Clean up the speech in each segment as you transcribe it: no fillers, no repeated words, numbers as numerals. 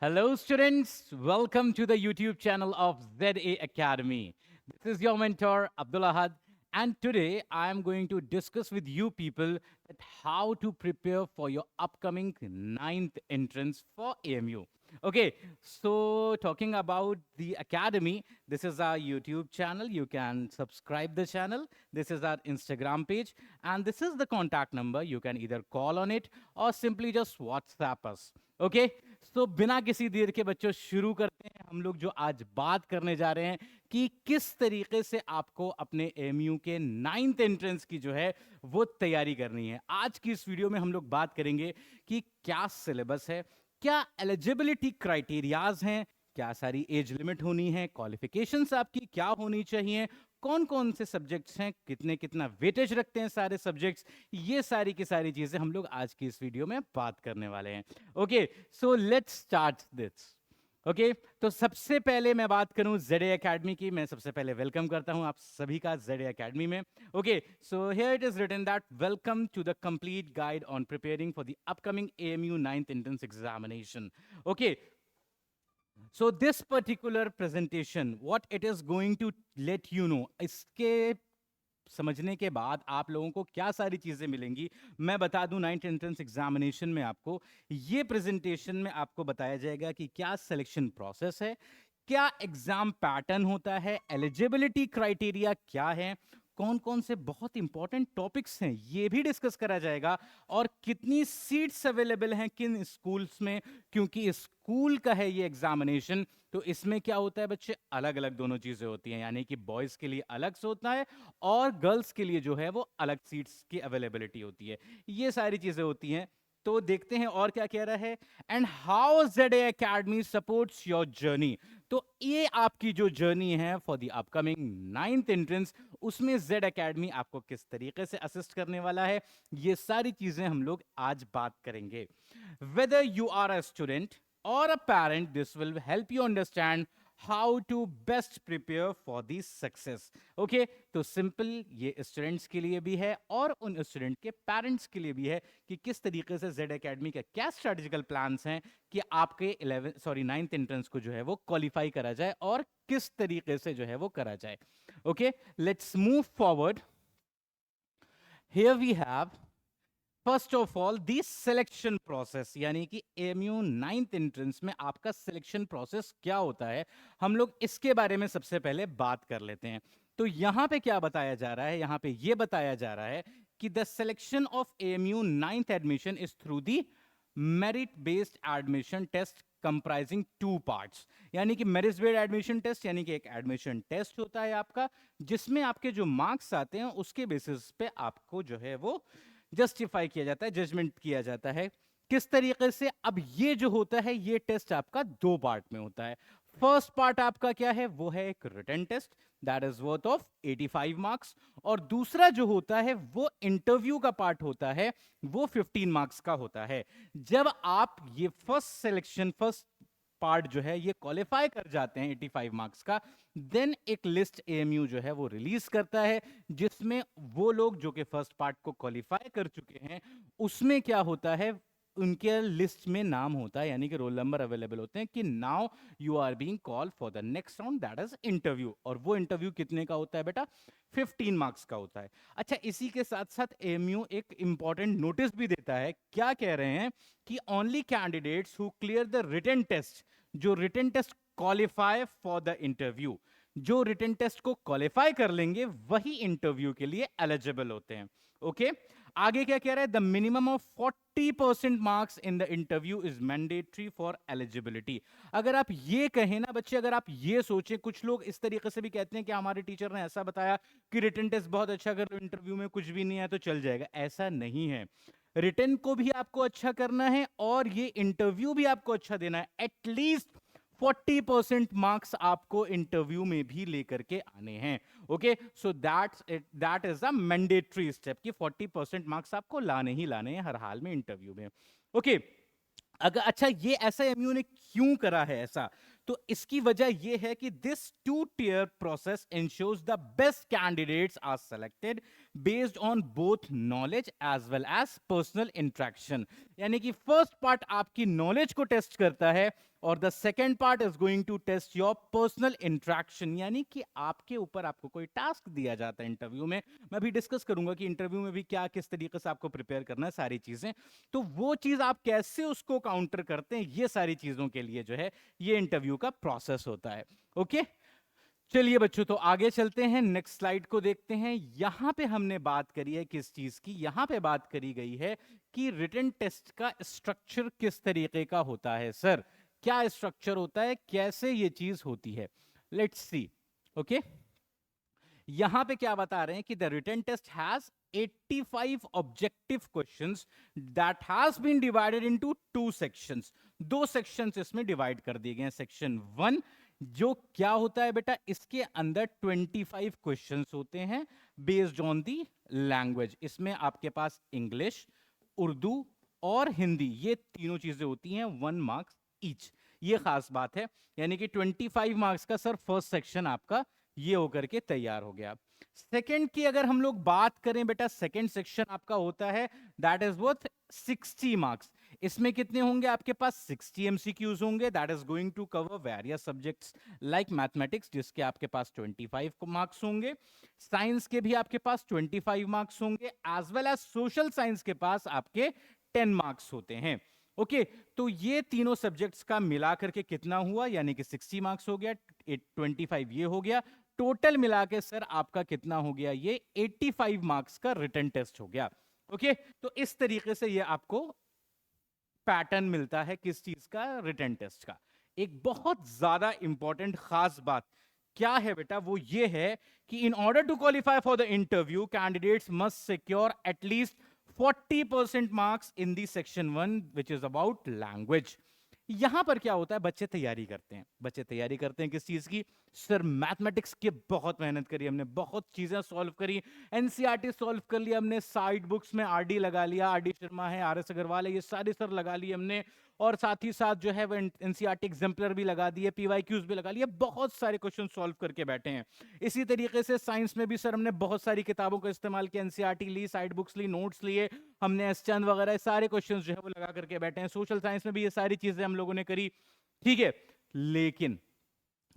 Hello, students. Welcome to the YouTube channel of ZA Academy. This is your mentor, Abdul Ahad, and today I am going to discuss with you people that how to prepare for your upcoming ninth entrance for AMU. Okay, so talking about the academy, this is our YouTube channel. You can subscribe the channel. This is our Instagram page, and this is the contact number. You can either call on it or simply just WhatsApp us. Okay तो बिना किसी देर के बच्चों शुरू करते हैं हम लोग जो आज बात करने जा रहे हैं कि किस तरीके से आपको अपने एमयू के नाइन्थ एंट्रेंस की जो है वो तैयारी करनी है। आज की इस वीडियो में हम लोग बात करेंगे कि क्या सिलेबस है, क्या एलिजिबिलिटी क्राइटेरियाज हैं, क्या सारी एज लिमिट होनी है, क्वालिफिकेशंस आपकी क्या होनी चाहिए, कौन कौन से सब्जेक्ट्स हैं, कितने कितना वेटेज रखते हैं सारे सब्जेक्ट्स, ये सारी की सारी चीजें हम लोग आज की इस वीडियो में बात करने वाले हैं। Okay, so let's start this. Okay, तो सबसे पहले मैं बात करूं जेडे एकेडमी की। मैं सबसे पहले वेलकम करता हूं आप सभी का जेडे एकेडमी में। Okay, so here it is written that welcome to the complete guide on preparing for the upcoming AMU ninth entrance examination. Okay, so this particular presentation, what it is going to let you know, इसके समझने के बाद आप लोगों को क्या सारी चीजें मिलेंगी मैं बता दूं। नाइन्थ एंट्रेंस एग्जामिनेशन में आपको ये प्रेजेंटेशन में आपको बताया जाएगा कि क्या सिलेक्शन प्रोसेस है, क्या एग्जाम पैटर्न होता है, एलिजिबिलिटी क्राइटेरिया क्या है, कौन कौन से बहुत इंपॉर्टेंट टॉपिक्स हैं ये भी डिस्कस करा जाएगा, और कितनी सीट्स अवेलेबल हैं किन स्कूल्स में, क्योंकि स्कूल का है ये एग्जामिनेशन। तो इसमें क्या होता है बच्चे, अलग अलग दोनों चीजें होती हैं, यानी कि बॉयज के लिए अलग से होता है और गर्ल्स के लिए जो है वो अलग सीट्स की अवेलेबिलिटी होती है। ये सारी चीजें होती हैं। तो देखते हैं और क्या कह रहा है। And how ZA Academy supports your journey. तो ये आपकी जो जर्नी है for the upcoming ninth entrance, उसमें जेड एकेडमी आपको किस तरीके से असिस्ट करने वाला है, ये सारी चीजें हम लोग आज बात करेंगे। Whether you are a student or a parent, this will help you understand how to best prepare for the success. Okay, तो सिंपल ये स्टूडेंट्स के लिए भी है और उन स्टूडेंट के पेरेंट्स के लिए भी है कि किस तरीके से जेड एकेडमी का क्या स्ट्रेटेजिकल प्लान्स हैं कि आपके 9th एंट्रेंस को जो है वो क्वालिफाई करा जाए और किस तरीके से जो है वो करा जाए। Okay, let's move forward. Here we have first of all the selection process, यानी कि एमयू नाइन्थ एंट्रेंस में आपका सिलेक्शन प्रोसेस क्या होता है, हम लोग इसके बारे में सबसे पहले बात कर लेते हैं। तो यहां पे क्या बताया जा रहा है, यहां पे ये बताया जा रहा है कि the selection of AMU ninth admission is through the merit based admission test comprising two parts. यानी कि मेरिट बेस्ड एडमिशन टेस्ट, यानी कि एक एडमिशन टेस्ट होता है आपका, जिसमें आपके जो मार्क्स आते हैं उसके बेसिस पे आपको जो है वो जस्टिफाई किया जाता है, जजमेंट किया जाता है। किस तरीके से, अब ये जो होता है ये टेस्ट आपका दो पार्ट में होता है। फर्स्ट पार्ट आपका क्या है, वो है एक written test, that is worth of 85 marks, और दूसरा जो होता है वो इंटरव्यू का पार्ट होता है, वो 15 मार्क्स का होता है। जब आप ये फर्स्ट पार्ट जो है ये क्वालिफाई कर जाते हैं 85 मार्क्स का, देन एक लिस्ट एएमयू जो है वो रिलीज करता है, जिसमें वो लोग जो कि फर्स्ट पार्ट को क्वालिफाई कर चुके हैं उसमें क्या होता है, उनके लिस्ट में नाम होता है, यानी कि रोल नंबर अवेलेबल होते हैं कि now you are being called for the next round, that is interview. और वो इंटरव्यू कितने का होता है बेटा, 15 मार्क्स का होता है। अच्छा, इसी के साथ साथ एएमयू एक इंपॉर्टेंट नोटिस भी देता है। क्या कह रहे हैं कि only candidates who clear the written test, जो written test qualify for the interview, जो रिटन टेस्ट को क्वालिफाई कर लेंगे वही इंटरव्यू के लिए एलिजिबल होते हैं। ओके, आगे क्या कह रहा है, the minimum of 40% marks in the interview is mandatory for eligibility. अगर आप ये कहें ना बच्चे, अगर आप ये सोचें, कुछ लोग इस तरीके से भी कहते हैं कि हमारे टीचर ने ऐसा बताया कि रिटन टेस्ट बहुत अच्छा, अगर इंटरव्यू में कुछ भी नहीं है तो चल जाएगा। ऐसा नहीं है, रिटन को भी आपको अच्छा करना है और ये इंटरव्यू भी आपको अच्छा देना है। एटलीस्ट 40% मार्क्स आपको इंटरव्यू में भी लेकर के आने हैं। Okay, so that is a mandatory step कि 40% मार्क्स आपको लाने ही लाने हैं हर हाल में इंटरव्यू में। ओके, अगर अच्छा ये ऐसा एमयू ने क्यों करा है ऐसा, तो इसकी वजह यह है कि this two tier process ensures the best candidates are selected based on both knowledge as well as personal interaction. यानी कि फर्स्ट पार्ट आपकी नॉलेज को टेस्ट करता है और the second part is going to test your personal interaction. यानी कि आपके ऊपर आपको कोई टास्क दिया जाता है इंटरव्यू में, मैं भी डिस्कस करूंगा कि इंटरव्यू में भी क्या किस तरीके से आपको प्रिपेयर करना है सारी चीजें, तो वो चीज आप कैसे उसको काउंटर करते हैं, ये सारी चीजों के लिए जो है ये इंटरव्यू का प्रोसेस होता है। ओके, चलिए बच्चों, तो आगे चलते हैं, नेक्स्ट स्लाइड को देखते हैं। यहां पे हमने बात करी है किस चीज की, यहां पे बात करी गई है कि रिटन टेस्ट का स्ट्रक्चर किस तरीके का होता है। सर क्या स्ट्रक्चर होता है, कैसे ये चीज होती है, लेट्स सी। ओके, यहां पे क्या बता रहे हैं कि the written test has 85 objective questions that has been divided into two sections. दो सेक्शंस इसमें डिवाइड कर दिए गए हैं। सेक्शन 1 जो क्या होता है बेटा, इसके अंदर 25 क्वेश्चंस होते हैं बेस्ड ऑन दी लैंग्वेज। इसमें आपके पास इंग्लिश, उर्दू और हिंदी, ये तीनों चीजें होती हैं, 1 मार्क्स ईच। ये खास बात है, यानी कि 25 मार्क्स का सर फर्स्ट सेक्शन आपका ये होकर के तैयार हो गया। सेकंड की अगर हम लोग बात करें बेटा, सेकंड सेक्शन आपका होता है दैट इज वर्थ 60 मार्क्स। इसमें कितने होंगे आपके पास, 60 एमसीक्यूज होंगे, that is going to cover various subjects like mathematics जिसके आपके पास 25 मार्क्स होंगे, साइंस के भी आपके पास 25 मार्क्स होंगे, as well as social science के पास आपके 10 मार्क्स होते हैं। ओके, तो ये तीनों सब्जेक्ट्स का मिलाकर के कितना हुआ, यानी कि 60 मार्क्स हो गया, 25 ये हो गया, टोटल मिला के सर आपका कितना हो गया, ये 85 मार्क्स का रिटन टेस्ट हो गया। ओके, तो इस तरीके से ये आपको पैटर्न मिलता है किस चीज का, रिटन टेस्ट का। एक बहुत ज्यादा इंपॉर्टेंट खास बात क्या है बेटा, वो ये है कि in order to qualify for the interview candidates must secure at least 40% marks in the section 1 which is about language. यहां पर क्या होता है, बच्चे तैयारी करते हैं, बच्चे तैयारी करते हैं किस चीज की, सर मैथमेटिक्स की बहुत मेहनत करी हमने, बहुत चीजें सॉल्व करी, एनसीईआरटी सॉल्व कर लिया हमने, साइड बुक्स में आरडी लगा लिया, आरडी शर्मा है, आरएस अग्रवाल है, ये सारे सर लगा लिए हमने, और साथ ही साथ जो है वो एनसीईआरटी एग्जाम्पलर भी लगा दिए, पीवाईक्यूज भी लगा लिए, बहुत सारे क्वेश्चन सॉल्व करके बैठे हैं। इसी तरीके से साइंस में भी सर हमने बहुत सारी किताबों का इस्तेमाल किया, एनसीईआरटी ली, साइड बुक्स ली, नोट्स लिए हमने, एस चंद वगैरह सारे क्वेश्चंस जो है वो लगा करके बैठे हैं। सोशल साइंस में भी ये सारी चीजें हम लोगों ने करी, ठीक है। लेकिन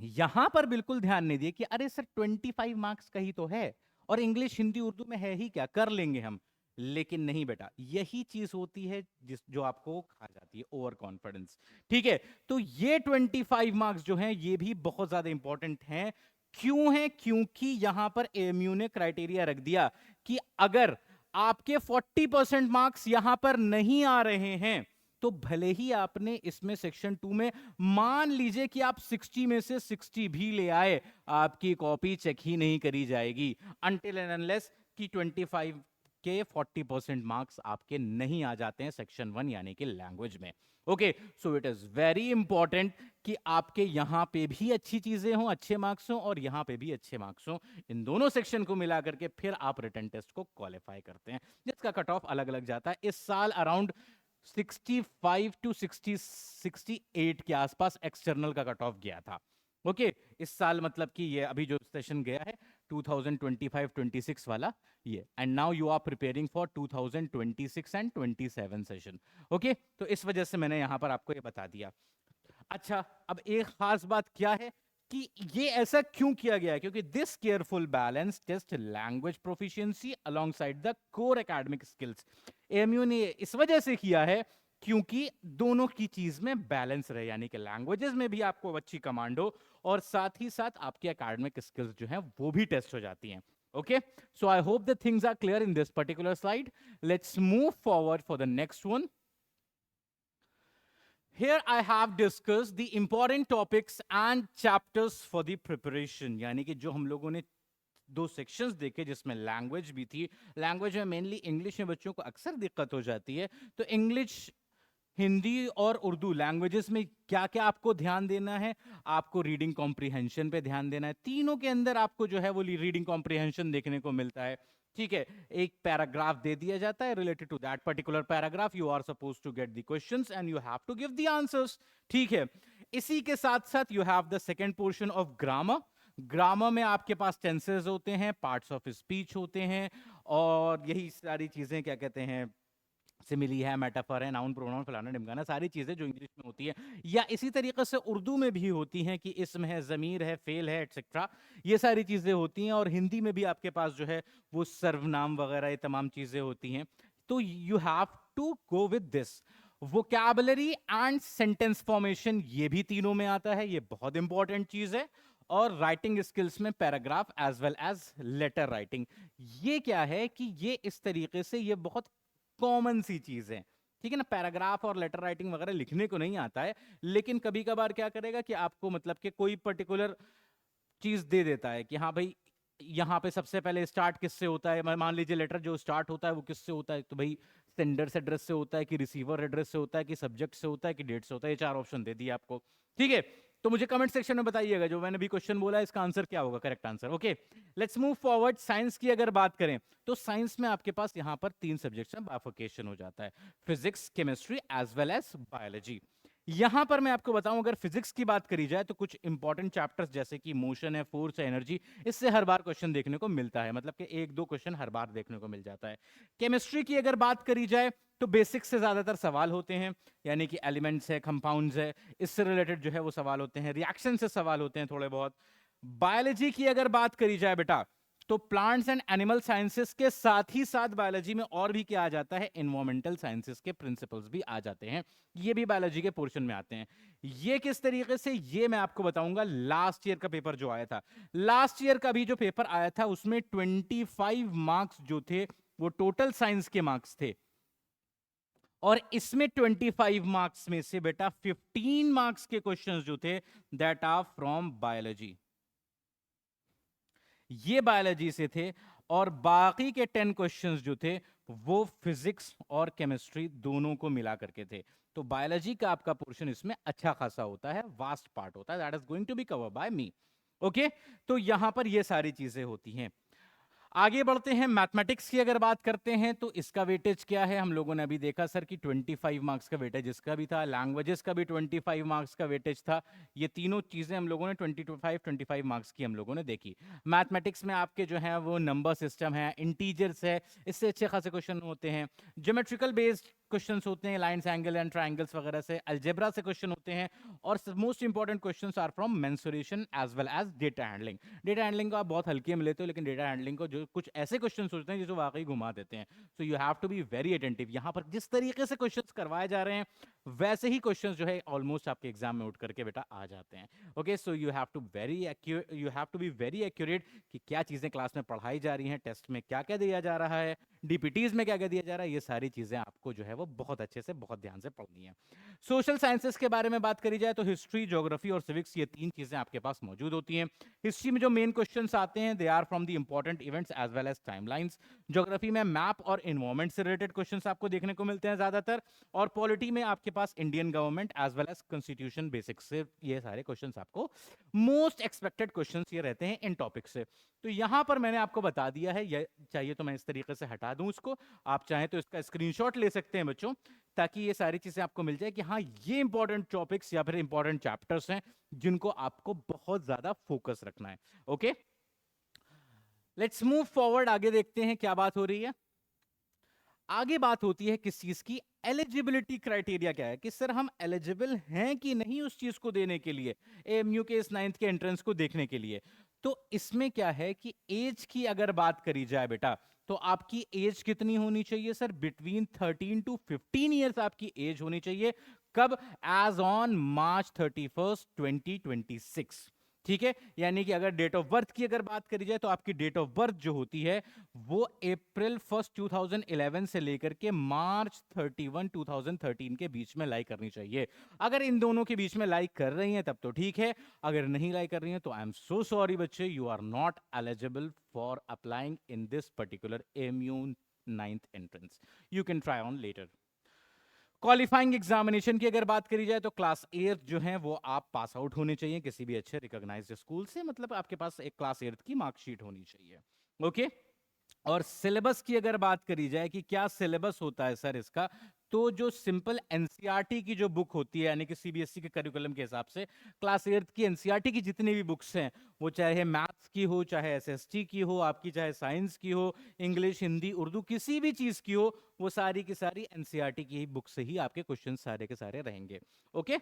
यहां पर बिल्कुल ध्यान नहीं दिए कि अरे सर 25 मार्क्स का ही तो है, और इंग्लिश हिंदी उर्दू में है ही क्या, कर लेंगे हम। लेकिन नहीं बेटा, यही चीज होती है जिस जो आपको खा जाती है, ओवर कॉन्फिडेंस। ठीक है, तो ये 25 मार्क्स जो हैं ये भी बहुत ज्यादा इंपॉर्टेंट हैं। क्यों है, क्योंकि यहां पर एएमयू ने क्राइटेरिया रख दिया कि अगर आपके 40% मार्क्स यहां पर नहीं आ रहे हैं तो भले ही आपने इसमें सेक्शन 2 में मान लीजिए कि आप 60 में से 60 भी ले आए, आपकी कॉपी चेक ही नहीं करी जाएगी अनटिल एंड अनलेस कि 25 के 40% मार्क्स आपके नहीं आ जाते हैं सेक्शन 1 यानी कि लैंग्वेज में। Okay, so it is very important कि आपके यहां पे भी अच्छी चीजें हों, अच्छे मार्क्स हों, और यहां पे भी अच्छे मार्क्स हों। इन दोनों सेक्शन को मिला करके फिर आप रिटन टेस्ट को क्वालिफाई करते हैं, जिसका कट ऑफ अलग अलग जाता है। इस साल अराउंड 65 टू 68 के आसपास एक्सटर्नल का कट ऑफ गया था। ओके, इस साल मतलब कि ये अभी जो सेशन गया है 2025-26 वाला ये, and now you are preparing for 2026 and 27 session. Okay, तो इस वजह से मैंने यहां पर आपको ये बता दिया। अच्छा, अब एक खास बात क्या है कि ये ऐसा क्यों किया गया है, क्योंकि this careful balance test language proficiency alongside the core academic skills. AMU ने इस वजह से किया है क्योंकि दोनों की चीज में बैलेंस रहे, यानी कि लैंग्वेजेस में भी आपको अच्छी कमांड हो और साथ ही साथ आपकी एकेडमिक स्किल्स जो हैं वो भी टेस्ट हो जाती हैं। Okay, so I hope the things are clear in this particular slide. Let's move forward for the next one. Here I have discussed the important topics and chapters for the preparation. यानी कि जो हम लोगों ने दो sections देखे जिसमें language भी थी, लैंग्वेज में मेनली इंग्लिश में बच्चों को अक्सर दिक्कत हो जाती है, तो इंग्लिश, हिंदी और उर्दू लैंग्वेजेस में क्या क्या आपको ध्यान देना है, आपको रीडिंग कॉम्प्रिहेंशन पे ध्यान देना है। तीनों के अंदर आपको जो है वो रीडिंग कॉम्प्रिहेंशन देखने को मिलता है। ठीक है, एक पैराग्राफ दे दिया जाता है, related to that particular paragraph you are suppose to get the questions and you have to give the answers. ठीक है, इसी के साथ साथ you have the second portion of grammar. Grammar में आपके पास टेंसेस होते हैं, पार्ट्स ऑफ स्पीच होते हैं, और यही सारी चीजें क्या कहते हैं, सिमिली है, मेटाफर है, नाउन प्रोनाउन फलाना ढिमकाना, सारी चीजें जो इंग्लिश में होती है या इसी तरीके से उर्दू में भी होती हैं कि इसम है, जमीर है, फेल है, एटसेट्रा, ये सारी चीजें होती हैं। और हिंदी में भी आपके पास जो है वो सर्वनाम वगैरह ये तमाम चीजें होती हैं। तो you have to go with this. Vocabulary and sentence formation ये भी तीनों में आता है, ये बहुत इंपॉर्टेंट चीज है। और राइटिंग स्किल्स में paragraph as well as letter writing, ये क्या है कि ये इस तरीके से ये बहुत कॉमन सी चीज है, ठीक है ना। पैराग्राफ और लेटर राइटिंग वगैरह लिखने को नहीं आता है, लेकिन कभी कभार क्या करेगा कि आपको मतलब कि कोई पर्टिकुलर चीज दे देता है कि हाँ भाई यहाँ पे सबसे पहले स्टार्ट किससे होता है, मान लीजिए लेटर जो स्टार्ट होता है वो किससे होता है, तो भाई सेंडर्स एड्रेस से होता है कि रिसीवर एड्रेस से होता है कि सब्जेक्ट से होता है कि डेट से होता है, ये चार ऑप्शन दे दिए आपको, ठीक है। तो मुझे कमेंट सेक्शन में बताइएगा जो मैंने भी क्वेश्चन बोला है इसका आंसर क्या होगा, correct answer. Okay, let's move forward. Science की अगर बात करें तो साइंस में आपके पास यहां पर तीन सब्जेक्ट्स में बाइफर्केशन हो जाता है, physics, chemistry as well as biology. यहां पर मैं आपको बताऊं, अगर फिजिक्स की बात करी जाए तो कुछ इंपॉर्टेंट चैप्टर्स जैसे कि मोशन है, फोर्स है, एनर्जी, इससे हर बार क्वेश्चन देखने को मिलता है, मतलब कि एक दो क्वेश्चन हर बार देखने को मिल जाता है। केमिस्ट्री की अगर बात करी जाए तो बेसिक्स से ज्यादातर सवाल होते हैं, यानी कि एलिमेंट्स है, कंपाउंड्स है, इससे रिलेटेड जो है वो सवाल होते हैं, रिएक्शन से सवाल होते हैं थोड़े बहुत। बायोलॉजी की अगर बात करी जाए बेटा, तो प्लांट्स एंड एनिमल साइंसेस के साथ ही साथ बायोलॉजी में और भी क्या आ जाता है, एनवायरमेंटल साइंसेस के प्रिंसिपल्स भी आ जाते हैं, ये भी बायोलॉजी के पोर्शन में आते हैं। ये किस तरीके से, ये मैं आपको बताऊंगा। लास्ट ईयर का पेपर जो आया था, लास्ट ईयर का भी जो पेपर आया था उसमें 25 मार्क्स जो थे वो टोटल साइंस के मार्क्स थे, और इसमें 25 मार्क्स में से बेटा 15 मार्क्स के क्वेश्चंस जो थे दैट आर फ्रॉम बायोलॉजी, ये बायोलॉजी से थे। और बाकी के 10 क्वेश्चंस जो थे वो फिजिक्स और केमिस्ट्री दोनों को मिला करके थे। तो बायोलॉजी का आपका पोर्शन इसमें अच्छा खासा होता है, वास्ट पार्ट होता है, that is going to be covered by me. Okay, तो यहां पर ये सारी चीजें होती हैं। आगे बढ़ते हैं, मैथमेटिक्स की अगर बात करते हैं तो इसका वेटेज क्या है, हम लोगों ने अभी देखा सर कि 25 मार्क्स का वेटेज इसका भी था, लैंग्वेजेस का भी 25 मार्क्स का वेटेज था। ये तीनों चीजें हम लोगों ने 25 मार्क्स की हम लोगों ने देखी। मैथमेटिक्स में आपके जो है वो नंबर सिस्टम है, इंटीजर्स है, इससे अच्छे खासे क्वेश्चन होते हैं, ज्योमेट्रिकल बेस्ड क्वेश्चंस होते हैं, लाइंस, एंगल एंड ट्रायंगल्स वगैरह से, अलजेब्रा से क्वेश्चन होते हैं, और most important questions are from mensuration as well as data handling. Data handling को आप बहुत हल्के में लेते हो, लेकिन डेटा हैंडलिंग को जो कुछ ऐसे क्वेश्चन होते हैं जो वाकई घुमा देते हैं, so you have to be very attentive. यहां पर जिस तरीके से क्वेश्चंस करवाए जा रहे हैं वैसे ही क्वेश्चंस जो है ऑलमोस्ट आपके एग्जाम में उठ करके बेटा आ जाते हैं। Okay, so you have to be very accurate कि क्या चीजें क्लास में पढ़ाई जा रही हैं, टेस्ट में क्या क्या दिया जा रहा है, डीपीटीज में क्या क्या दिया जा रहा है, ये सारी चीजें आपको जो है वो बहुत अच्छे से बहुत ध्यान से पढ़नी है। सोशल साइंसेस के बारे में बात करी जाए तो हिस्ट्री, ज्योग्राफी और सिविक्स, ये तीन चीजें आपके पास मौजूद होती हैं। हिस्ट्री में जो मेन क्वेश्चंस आते हैं they are from the important events as well as timelines. Geography में मैप और एनवायरमेंट से रिलेटेड क्वेश्चंस आपको देखने को मिलते हैं ज्यादातर, और पॉलिटी में आपके पास Indian government as well as constitution basics से ये सारे क्वेश्चंस आपको मोस्ट एक्सपेक्टेड क्वेश्चंस ये रहते हैं इन टॉपिक से। तो यहां पर मैंने आपको बता दिया है, ये चाहिए तो मैं इस तरीके से हटा दूं इसको, आप चाहें तो इसका स्क्रीनशॉट ले सकते हैं बच्चों, ताकि ये सारी चीजें आपको मिल जाए कि हाँ ये इंपॉर्टेंट टॉपिक्स या फिर इंपॉर्टेंट चैप्टर्स हैं जिनको आपको बहुत ज्यादा फोकस रखना है। ओके, लेट्स मूव फॉरवर्ड, आगे देखते हैं क्या बात हो रही है। आगे बात होती है किस चीज की, एलिजिबिलिटी क्राइटेरिया क्या है, कि सर हम एलिजिबल हैं कि नहीं उस चीज को देने के लिए, एएमयू के इस 9th के एंट्रेंस को देखने के लिए। तो इसमें क्या है कि एज की अगर बात करी जाए बेटा, तो आपकी एज कितनी होनी चाहिए सर, बिटवीन 13 टू 15 ईयर्स आपकी एज होनी चाहिए। कब, एज ऑन March 31, 2026, ठीक है। यानी कि अगर डेट ऑफ बर्थ की अगर बात करी जाए तो आपकी डेट ऑफ बर्थ जो होती है वो April 1, 2011 से लेकर के March 31, 2013 के बीच में लाई करनी चाहिए। अगर इन दोनों के बीच में लाई कर रही हैं तब तो ठीक है, अगर नहीं लाई कर रही हैं तो आई एम सो सॉरी बच्चे, you are not eligible for applying in this particular AMU 9th entrance, you can try on later. Qualifying examination की अगर बात करी जाए तो क्लास 8 जो है वो आप पास आउट होने चाहिए किसी भी अच्छे रिकॉग्नाइज्ड स्कूल से, मतलब आपके पास एक क्लास 8 की मार्कशीट होनी चाहिए। ओके, और सिलेबस की अगर बात करी जाए कि क्या सिलेबस होता है सर इसका, तो जो सिंपल एनसीईआरटी की जो बुक होती है, यानी कि सीबीएसई के करिकुलम के हिसाब से क्लास 8 की एनसीईआरटी की जितनी भी बुक्स हैं, वो चाहे मैथ्स की हो, चाहे एसएसटी की हो आपकी, चाहे साइंस की हो, इंग्लिश, हिंदी, उर्दू, किसी भी चीज की हो, वो सारी की सारी एनसीईआरटी की ही बुक से ही आपके क्वेश्चन सारे के सारे रहेंगे। ओके,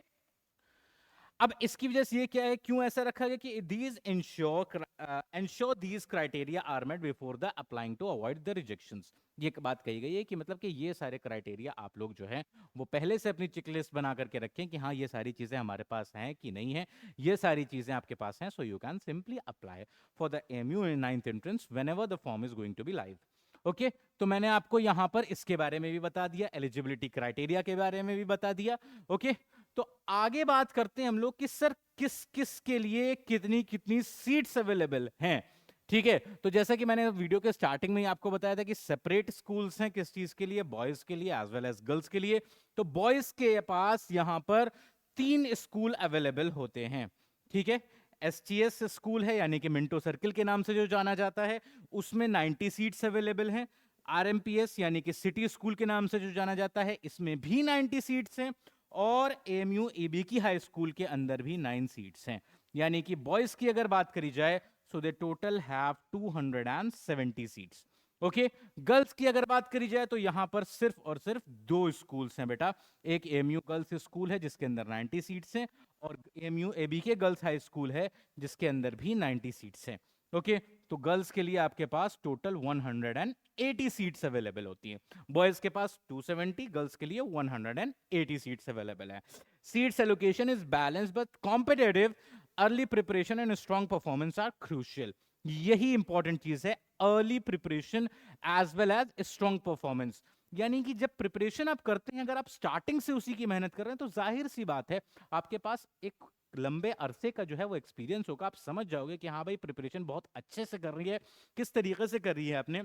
अब इसकी वजह से ये क्या है, क्यों ऐसा रखा गया कि these ensure these criteria are met before the applying to avoid the rejections. ये बात कही गई है कि मतलब कि ये सारे क्राइटेरिया आप लोग जो है वो पहले से अपनी चेकलिस्ट बना करके रखें कि हाँ ये सारी चीजें हमारे पास हैं कि नहीं है, ये सारी चीजें आपके पास हैं, so you can simply apply for the AMU in 9th entrance whenever the form is going to be live. Okay, तो मैंने आपको यहां पर इसके बारे में भी बता दिया, एलिजिबिलिटी क्राइटेरिया के बारे में भी बता दिया। ओके, तो आगे बात करते हैं हम लोग कि सर किस किस के लिए कितनी कितनी सीट्स अवेलेबल हैं। ठीक है, तो जैसा कि मैंने वीडियो के स्टार्टिंग में ही आपको बताया था कि सेपरेट स्कूल्स हैं किस चीज के लिए, बॉयज के लिए एज वेल एज गर्ल्स के लिए। तो बॉयज के पास यहां पर 3 स्कूल अवेलेबल होते हैं। ठीक है, एसटीएस स्कूल है यानी कि मिंटो सर्किल के नाम से जो जाना जाता है, उसमें 90 सीट्स अवेलेबल हैं। आरएमपीएस यानी कि सिटी स्कूल के नाम से जो जाना जाता है, इसमें भी 90 सीट्स हैं। और एएमयू एबी की हाई स्कूल के अंदर भी 9 सीट्स हैं। यानी कि बॉयज की अगर बात करी जाए, so they total have 270 seats. Okay, girls की अगर बात करी जाए तो यहां पर सिर्फ और सिर्फ 2 स्कूल्स हैं बेटा। एक एएमयू गर्ल्स स्कूल है जिसके अंदर 90 सीट्स हैं, और एएमयू एबी के गर्ल्स हाई स्कूल है जिसके अंदर भी 90 सीट्स हैं। ओके, तो गर्ल्स के लिए आपके पास टोटल 180 सीट्स अवेलेबल होती हैं। बॉयज के पास 270, गर्ल्स के लिए 180 सीट्स अवेलेबल है। Seats allocation is balance but competitive, early preparation and strong performance are crucial. यही इंपॉर्टेंट चीज है, early preparation as well as strong performance. यानी कि जब प्रिपरेशन आप करते हैं, अगर आप स्टार्टिंग से उसी की मेहनत कर रहे हैं, तो जाहिर सी बात है आपके पास एक लंबे अरसे का जो है वो एक्सपीरियंस होगा, आप समझ जाओगे कि हाँ भाई प्रिपरेशन बहुत अच्छे से कर रही है, किस तरीके से कर रही है आपने,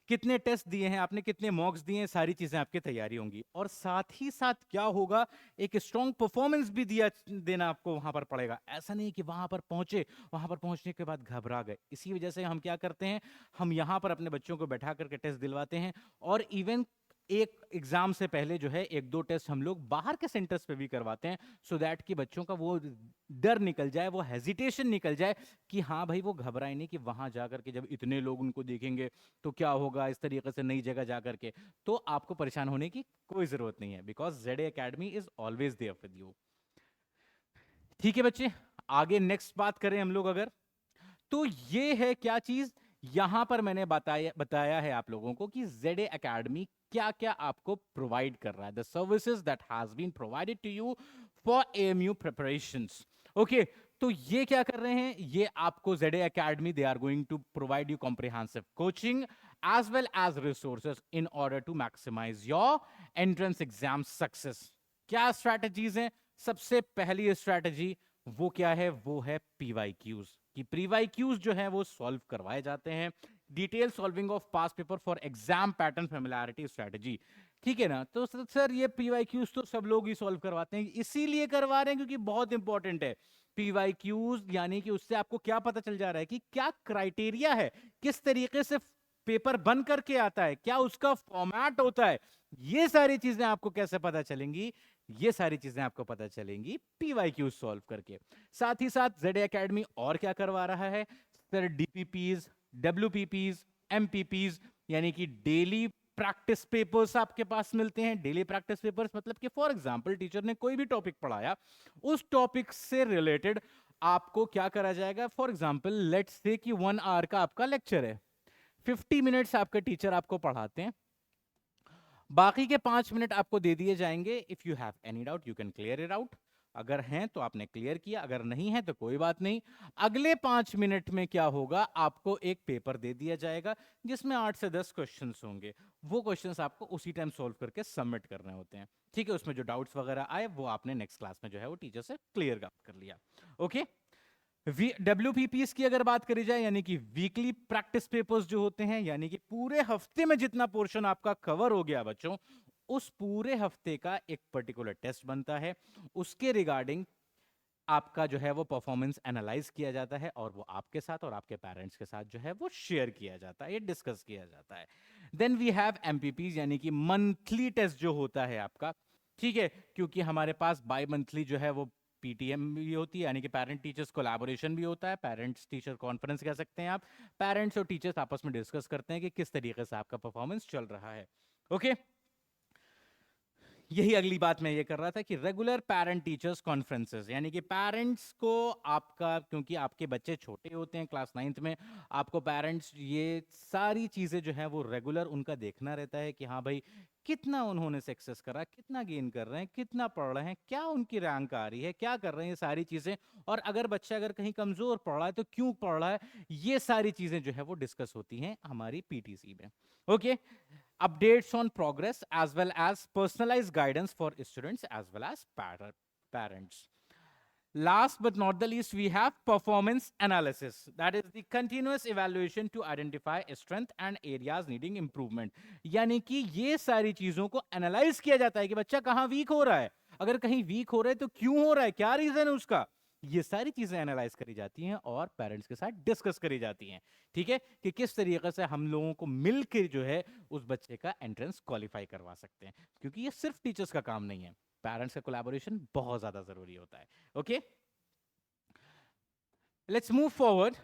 कितने टेस्ट दिए हैं आपने, कितने मॉक्स दिए हैं, सारी चीजें आपकी तैयारी होंगी। और साथ ही साथ क्या होगा, एक स्ट्रॉन्ग परफॉर्मेंस भी देना आपको वहां पर पड़ेगा। ऐसा नहीं कि वहां पर पहुंचे, वहां पर पहुंचने के बाद घबरा गए। इसी वजह से हम क्या करते हैं, हम यहां पर अपने बच्चों को बैठा करके टेस्ट दिलवाते हैं, और इवन एक एग्जाम से पहले जो है 1-2 टेस्ट हम लोग बाहर के सेंटर्स पे भी करवाते हैं, सो दैट कि बच्चों का वो डर निकल जाए, वो हेजिटेशन निकल जाए कि हाँ भाई वो घबराए नहीं कि वहां जाकर के जब इतने लोग उनको देखेंगे तो क्या होगा, इस तरीके से नई जगह जाकर के। तो आपको परेशान होने की कोई जरूरत नहीं है, because Z A Academy is always there with you. ठीक है बच्चे, आगे नेक्स्ट बात करें हम लोग अगर, तो ये है क्या चीज, यहां पर मैंने बताया है आप लोगों को कि जेडे एकेडमी क्या क्या आपको प्रोवाइड कर रहा है, the services that has been provided to you for AMU preparations. Okay, तो ये क्या कर रहे हैं, ये आपको Z A Academy they are going to provide you comprehensive coaching as well as resources in order to maximise your entrance exam success. क्या strategies हैं, सबसे पहली स्ट्रैटेजी वो क्या है, वो है पीवाईक्यूज, कि प्रीवाईक्यूज जो है वो सॉल्व करवाए जाते हैं। Detail solving of pass paper for exam pattern familiarity strategy. ठीक है ना, तो सर ये पीवाईक्यूज तो सब लोग ही सॉल्व करवाते हैं, इसीलिए करवा रहे हैं क्योंकि बहुत इंपॉर्टेंट है पीवाईक्यूज। यानी कि उससे आपको क्या पता चल जा रहा है कि क्या क्राइटेरिया है, किस तरीके से पेपर बन करके आता है, क्या उसका फॉर्मेट होता है, ये सारी चीजें आपको कैसे पता चलेंगी, ये सारी चीजें आपको पता चलेंगी पीवाईक्यू सॉल्व करके। साथ ही साथ जेड एकेडमी और क्या करवा रहा है सर, डीपीपीज, डब्ल्यूपीपीज, एमपीपीज, यानी कि डेली प्रैक्टिस पेपर्स आपके पास मिलते हैं। डेली प्रैक्टिस पेपर्स मतलब कि फॉर एग्जांपल टीचर ने कोई भी टॉपिक पढ़ाया, उस टॉपिक से रिलेटेड आपको क्या करा जाएगा, फॉर एग्जांपल लेट्स से कि 1 आवर का आपका लेक्चर है, 50 मिनट्स आपके टीचर आपको पढ़ाते हैं, बाकी के 5 मिनट आपको दे दिए जाएंगे। If you have any doubt you can clear it out, अगर हैं तो आपने क्लियर किया, अगर नहीं है तो कोई बात नहीं। अगले 5 मिनट में क्या होगा, आपको एक पेपर दे दिया जाएगा जिसमें 8 से 10 क्वेश्चंस होंगे। वो क्वेश्चंस आपको उसी टाइम सॉल्व करके सबमिट करने होते हैं। ठीक है, उसमें जो डाउट्स वगैरह आए वो आपने नेक्स्ट क्लास में जो है वो टीचर से क्लियर कर लिया। ओके, डब्ल्यूपीपीएस की अगर बात करी जाए, यानी कि वीकली प्रैक्टिस पेपर्स जो होते हैं, यानी कि पूरे हफ्ते में जितना पोर्शन आपका कवर हो गया बच्चों, उस पूरे हफ्ते का एक पर्टिकुलर टेस्ट बनता है, उसके रिगार्डिंग आपका जो है वो परफॉर्मेंस एनालाइज किया जाता है और वो आपके साथ और आपके पेरेंट्स के साथ जो है वो शेयर किया जाता है, ये डिस्कस किया जाता है। देन वी हैव एमपीपीज, यानी कि मंथली टेस्ट जो होता है आपका, ठीक है, क्योंकि हमारे पास बाई मंथली जो है वो पीटीएम भी होती है, यानी कि पेरेंट टीचर्स कोलैबोरेशन भी होता है, पेरेंट्स टीचर कॉन्फ्रेंस कह सकते हैं आप। पेरेंट्स और टीचर्स आपस में डिस्कस करते हैं कि किस तरीके से आपका परफॉर्मेंस चल रहा है। ओके, यही अगली बात मैं ये कर रहा था कि रेगुलर पेरेंट टीचर्स कॉन्फ्रेंसेस, यानी कि पेरेंट्स को आपका, क्योंकि आपके बच्चे छोटे होते हैं क्लास 9th में, आपको पेरेंट्स ये सारी चीज़ें जो है वो रेगुलर उनका देखना रहता है कि हाँ भाई कितना उन्होंने सक्सेस करा, कितना गेन कर रहे हैं, कितना पढ़ रहे हैं, क्या उनकी रैंक आ रही है, क्या कर रहे हैं, ये सारी चीज़ें। और अगर बच्चा अगर कहीं कमज़ोर पढ़ रहा है तो क्यों पढ़ रहा है, ये सारी चीज़ें जो है वो डिस्कस होती हैं हमारी पीटीसी में। Okay, updates on progress as well as personalized guidance for students as well as parents. Last but not the least, we have performance analysis. That is the continuous evaluation to identify strength and areas needing improvement. यानी कि ये सारी चीजों को analyse किया जाता है कि बच्चा कहाँ वीक हो रहा है, अगर कहीं वीक हो रहा है तो क्यों हो रहा है, क्या रीजन है उसका, ये सारी चीजें एनालाइज करी जाती हैं और पेरेंट्स के साथ डिस्कस करी जाती हैं, ठीक है, कि किस तरीके से हम लोगों को मिलकर जो है उस बच्चे का एंट्रेंस क्वालिफाई करवा सकते हैं, क्योंकि ये सिर्फ टीचर्स का काम नहीं है, पेरेंट्स का कोलैबोरेशन बहुत ज्यादा जरूरी होता है। Okay, let's move forward.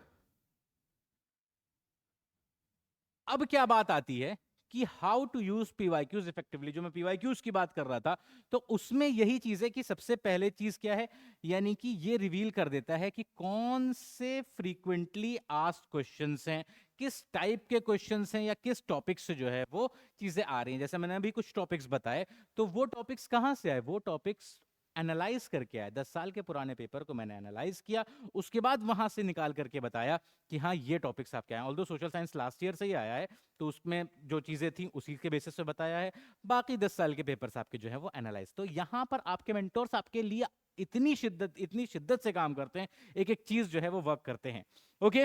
अब क्या बात आती है कि how to use PYQs effectively. जो मैं पीवाईक्यूज की बात कर रहा था, तो उसमें यही चीज है कि सबसे पहले चीज क्या है, यानी कि ये रिवील कर देता है कि कौन से फ्रीक्वेंटली आस्क्ड क्वेश्चंस हैं, किस टाइप के क्वेश्चंस हैं, या किस टॉपिक्स से जो है वो चीजें आ रही हैं। जैसे मैंने अभी कुछ टॉपिक्स बताए, तो वो टॉपिक्स कहां से आए, वो टॉपिक्स एनालाइज करके आया, 10 साल के पुराने पेपर को मैंने एनालाइज किया, उसके बाद वहां से निकाल करके बताया कि हाँ ये टॉपिक्स आपके आए। Although social science last year से ही आया है, तो उसमें जो चीजें थी उसी के बेसिस पे बताया है, बाकी 10 साल के पेपर्स आपके जो है वो एनालाइज। तो यहां पर आपके मेंटोर्स आपके लिए इतनी शिद्दत से काम करते हैं, एक एक चीज जो है वो वर्क करते हैं। Okay,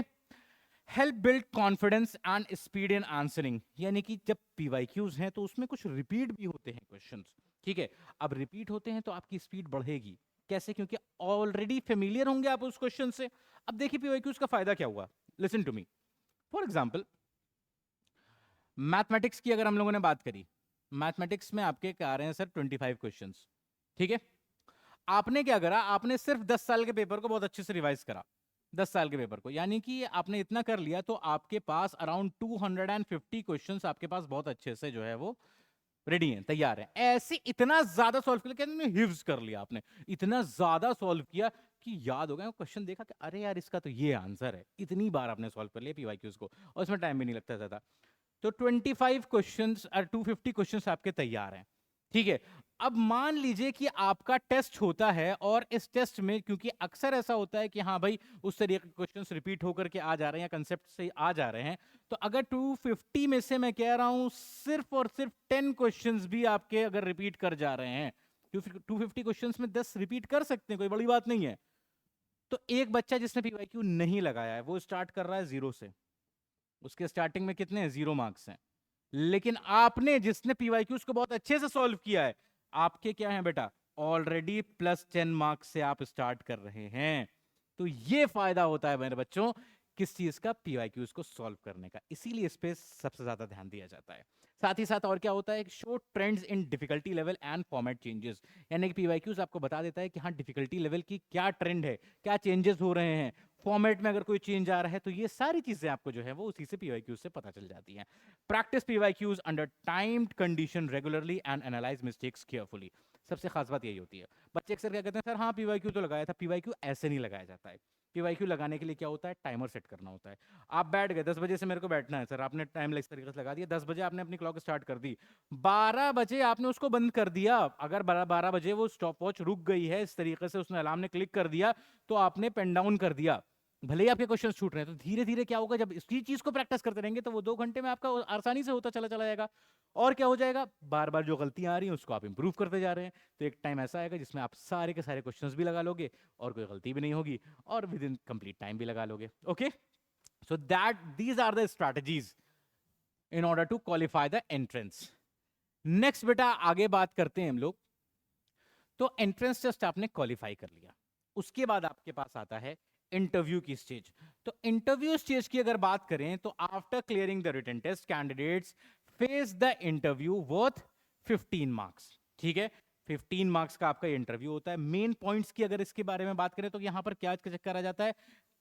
help build confidence and speed in answering, यानी कि जब पीवाईक्यूज हैं तो उसमें कुछ रिपीट भी होते हैं क्वेश्चंस, ठीक है, अब रिपीट होते हैं तो आपकी स्पीड बढ़ेगी, कैसे, क्योंकि ऑलरेडी फेमिलियर होंगे आप उस क्वेश्चन से। अब देखिए पीवाईक्यूज का फायदा क्या हुआ, listen to me. For example, mathematics की अगर हम लोगों ने बात करी, मैथमेटिक्स में आपके क्या आ रहे हैं सर 25 क्वेश्चंस, ठीक है, आपने क्या करा, आपने सिर्फ 10 साल के पेपर को बहुत अच्छे से रिवाइज करा, 10 साल के पेपर को, यानी कि आपने इतना कर लिया तो आपके पास अराउंड 250 क्वेश्चंस आपके पास बहुत अच्छे से जो है वो रेडी हैं, तैयार हैं। ऐसे इतना ज्यादा सॉल्व कर लिया, कहते हिव्स कर लिया आपने, इतना ज्यादा सॉल्व किया कि याद हो गया, क्वेश्चन देखा कि अरे यार इसका तो ये आंसर है, इतनी बार आपने सॉल्व कर लिया पीवाईक्यूज को, और इसमें टाइम भी नहीं लगता ज्यादा। तो 25 क्वेश्चंस और 250 क्वेश्चंस आपके तैयार हैं, ठीक है। अब मान लीजिए कि आपका टेस्ट होता है, और इस टेस्ट में क्योंकि अक्सर ऐसा होता है कि हाँ भाई उस तरीके के क्वेश्चंस रिपीट होकर के आ जा रहे हैं या कंसेप्ट से आ जा रहे हैं, तो अगर 250 में से मैं कह रहा हूं सिर्फ और सिर्फ 10 क्वेश्चंस भी आपके अगर रिपीट कर जा रहे हैं, 250 क्वेश्चंस में 10 रिपीट कर सकते हैं, कोई बड़ी बात नहीं है। तो एक बच्चा जिसने पीवाईक्यू नहीं लगाया है वो स्टार्ट कर रहा है 0 से, उसके स्टार्टिंग में कितने 0 मार्क्स हैं, लेकिन आपने जिसने पीवाईक्यूज को बहुत अच्छे से सॉल्व किया है, आपके क्या है बेटा, ऑलरेडी +10 मार्क्स से आप स्टार्ट कर रहे हैं। तो ये फायदा होता है मेरे बच्चों किस चीज का, पीवाईक्यूज को सॉल्व करने का, इसीलिए इस पे सबसे ज्यादा ध्यान दिया जाता है। साथ ही साथ और क्या होता है, show trends in difficulty level and format changes, यानी कि पीवाईक्यूज आपको बता देता है कि हाँ डिफिकल्टी लेवल की क्या ट्रेंड है, क्या चेंजेस हो रहे हैं, फॉर्मेट में अगर कोई चेंज आ रहा है, तो ये सारी चीजें आपको जो है वो उसी से पीवाईक्यूज से पता चल जाती हैं। Practice PYQs under timed condition regularly and analyse mistakes carefully, सबसे खास बात यही होती है। बच्चे अक्सर क्या कहते हैं, सर हाँ पीवाईक्यू तो लगाया था, पीवाईक्यू ऐसे नहीं लगाया जाता है। पीवाईक्यू लगाने के लिए क्या होता है, टाइमर सेट करना होता है। आप बैठ गए 10 बजे से मेरे को बैठना है सर, आपने टाइम इस तरीके से लगा दिया, 10 बजे आपने अपनी क्लॉक स्टार्ट कर दी, 12 बजे आपने उसको बंद कर दिया, अगर 12 बजे वो स्टॉप वॉच रुक गई है, इस तरीके से उसने अलार्म ने क्लिक कर दिया, तो आपने पेन डाउन कर दिया, भले ही आपके क्वेश्चन छूट रहे हैं, तो धीरे धीरे क्या होगा, जब इसी चीज को प्रैक्टिस करते रहेंगे तो वो 2 घंटे में आपका आसानी से होता चला चला जाएगा। और क्या हो जाएगा, बार बार जो गलतियां आ रही हैं उसको आप इंप्रूव करते जा रहे हैं, तो एक टाइम ऐसा आएगा जिसमें आप सारे के सारे क्वेश्चंस भी लगा लोगे और कोई गलती भी नहीं होगी, और विद इन कंप्लीट टाइम भी लगा लोगे। Okay, so that these are the strategies in order to qualify the entrance. Next बेटा आगे बात करते हैं हम लोग। तो एंट्रेंस टेस्ट आपने क्वालिफाई कर लिया, उसके बाद आपके पास आता है इंटरव्यू की स्टेज। तो इंटरव्यू स्टेज की अगर बात करें तो after clearing the written test candidates face the interview worth 15 marks. ठीक है, 15 मार्क्स का आपका इंटरव्यू होता है। मेन पॉइंट्स की अगर इसके बारे में बात करें तो यहां पर क्या करा जाता है,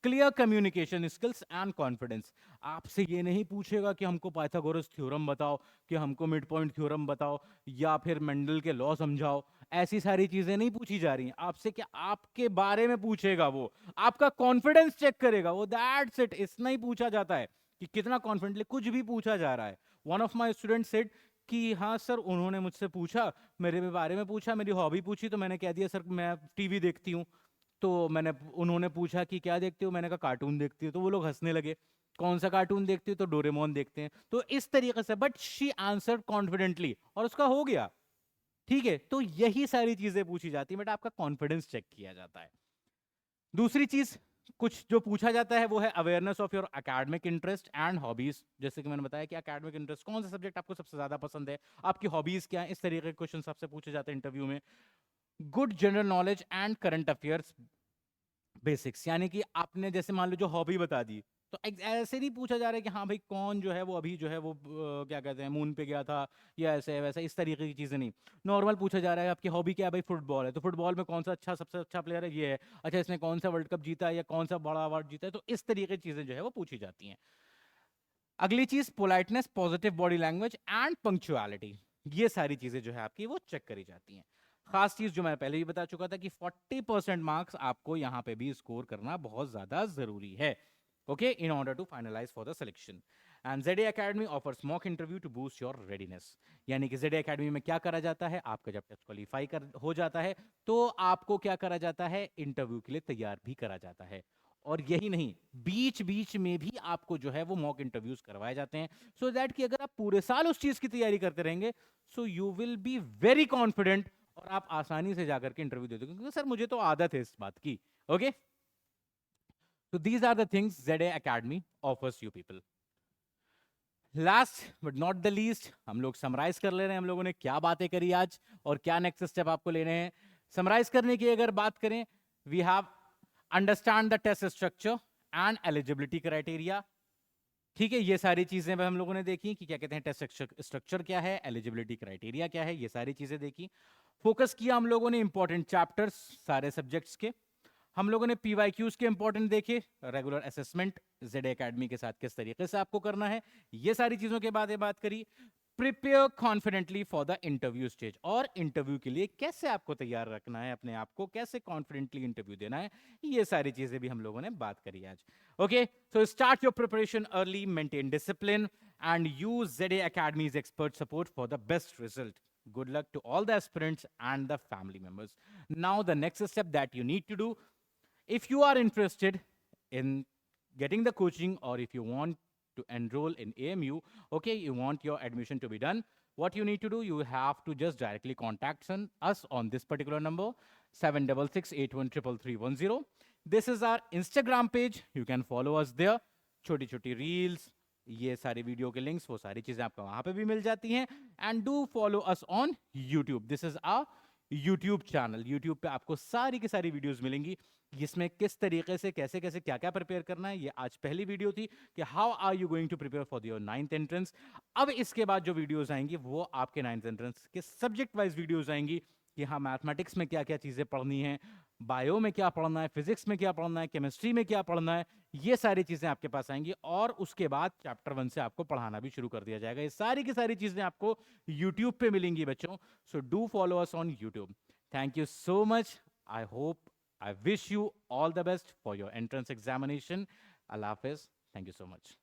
clear communication skills and confidence. आपसे ये नहीं पूछेगा कि हमको पाइथागोरस थ्योरम बताओ, कि हमको मिड पॉइंट थ्योरम बताओ, या फिर मेंडल के लॉ समझाओ। ऐसी सारी चीजें नहीं पूछी जा रही हैं आपसे, क्या आपके बारे में पूछेगा, वो आपका कॉन्फिडेंस चेक करेगा, वो दैट्स इट। इतना ही पूछा जाता है कि कितना कॉन्फिडेंटली, कुछ भी पूछा जा रहा है। One of my student said कि हाँ सर, उन्होंने मुझसे पूछा, मेरे बारे में पूछा, मेरी हॉबी पूछी, तो मैंने कह दिया सर मैं टीवी देखती हूँ। तो उन्होंने पूछा कि क्या देखते हो, मैंने कहा कार्टून देखती हूँ। तो वो लोग हंसने लगे, कौन सा कार्टून देखती हो, तो डोरेमोन देखते हैं। तो इस तरीके से, बट शी आंसर्ड कॉन्फिडेंटली और उसका हो गया। ठीक है, तो यही सारी चीजें पूछी जाती है, बट आपका कॉन्फिडेंस चेक किया जाता है। दूसरी चीज कुछ जो पूछा जाता है वो है awareness of your academic interest and hobbies. जैसे कि मैंने बताया कि एकेडमिक इंटरेस्ट, कौन सा सब्जेक्ट आपको सबसे ज्यादा पसंद है, आपकी हॉबीज क्या है, इस तरीके के क्वेश्चन आपसे पूछे जाते हैं इंटरव्यू में। Good general knowledge and current affairs basics, यानी कि आपने जैसे मान लो जो हॉबी बता दी, तो ऐसे नहीं पूछा जा रहा है कि हाँ भाई कौन जो है वो अभी जो है वो क्या कहते हैं मून पे गया था, या ऐसे वैसे इस तरीके की चीजें नहीं। नॉर्मल पूछा जा रहा है आपकी हॉबी क्या है, भाई फुटबॉल है, तो फुटबॉल में कौन सा सबसे अच्छा प्लेयर है, ये है। अच्छा, इसने कौन सा वर्ल्ड कप जीता है, या कौन सा बड़ा अवार्ड जीता है, तो इस तरीके की चीजें जो है वो पूछी जाती हैं। अगली चीज politeness, positive body language and punctuality. ये सारी चीजें जो है आपकी वो चेक करी जाती हैं। खास चीज जो मैं पहले ही बता चुका था कि 40% मार्क्स आपको यहां पे भी स्कोर करना बहुत ज्यादा जरूरी है, okay, in order to finalise for the selection. And ZA Academy offers mock interview to boost your readiness. यानी कि ZA Academy में क्या करा जाता है, आपका जब टेस्ट क्वालिफाई हो जाता है तो आपको क्या करा जाता है, इंटरव्यू के लिए तैयार भी करा जाता है। और यही नहीं, बीच बीच में भी आपको जो है वो मॉक इंटरव्यूज करवाए जाते हैं, सो दैट कि अगर आप पूरे साल उस चीज की तैयारी करते रहेंगे, so you will be very confident, और आप आसानी से जाकर के इंटरव्यू दे दोगे, क्योंकि सर मुझे तो आदत है इस बात की। ओके, तो these are the things ZA Academy offers you people. Last but not the least, हम लोग समराइज कर ले रहे हैं, हम लोगों ने क्या बातें करी आज और क्या नेक्स्ट स्टेप आपको लेने हैं। समराइज करने की अगर बात करें, we have understand the test structure and eligibility criteria. ठीक है, ये सारी चीजें हम लोगों ने देखी कि क्या कहते हैं टेस्ट स्ट्रक्चर क्या है, एलिजिबिलिटी क्राइटेरिया क्या है, ये सारी चीजें देखी। फोकस किया हम लोगों ने इंपॉर्टेंट चैप्टर्स सारे सब्जेक्ट्स के। हम लोगों ने PYQs के इंपॉर्टेंट देखे, रेगुलर असेसमेंट ZA Academy के साथ किस तरीके से आपको करना है, ये सारी चीजों के बारे में बात करी। Prepare confidently for the interview stage, और इंटरव्यू के लिए कैसे आपको तैयार रखना है अपने आप को, कैसे कॉन्फिडेंटली इंटरव्यू देना है, ये सारी चीजें भी हम लोगों ने बात करी आज। Okay, so start your preparation early, maintain discipline and use ZA Academy's expert support for the best result. Good luck to all the aspirants and the family members. Now the next step that you need to do, if you are interested in getting the coaching, or if you want to enroll in AMU, okay, you want your admission to be done, what you need to do, you have to just directly contact us on this particular number, 7668133310. This is our Instagram page, you can follow us there. छोटी छोटी reels, ये सारी video के links, वो सारी चीजें आपको वहां पे भी मिल जाती हैं। And do follow us on YouTube, this is our YouTube channel. YouTube पे आपको सारी की सारी वीडियोस मिलेंगी, जिसमें किस तरीके से कैसे कैसे क्या क्या प्रिपेयर करना है। ये आज पहली वीडियो थी कि how are you going to prepare for your 9th entrance. अब इसके बाद जो वीडियोस आएंगी वो आपके 9th एंट्रेंस के सब्जेक्ट वाइज वीडियोस आएंगी, कि हाँ मैथमेटिक्स में क्या क्या चीजें पढ़नी है, बायो में क्या पढ़ना है, फिजिक्स में क्या पढ़ना है, केमिस्ट्री में क्या पढ़ना है, ये सारी चीजें आपके पास आएंगी। और उसके बाद चैप्टर 1 से आपको पढ़ाना भी शुरू कर दिया जाएगा। ये सारी की सारी चीजें आपको यूट्यूब पे मिलेंगी बच्चों, so do follow us on YouTube. Thank you so much, I hope, I wish you all the best for your entrance examination. Allah Hafiz. Thank you so much.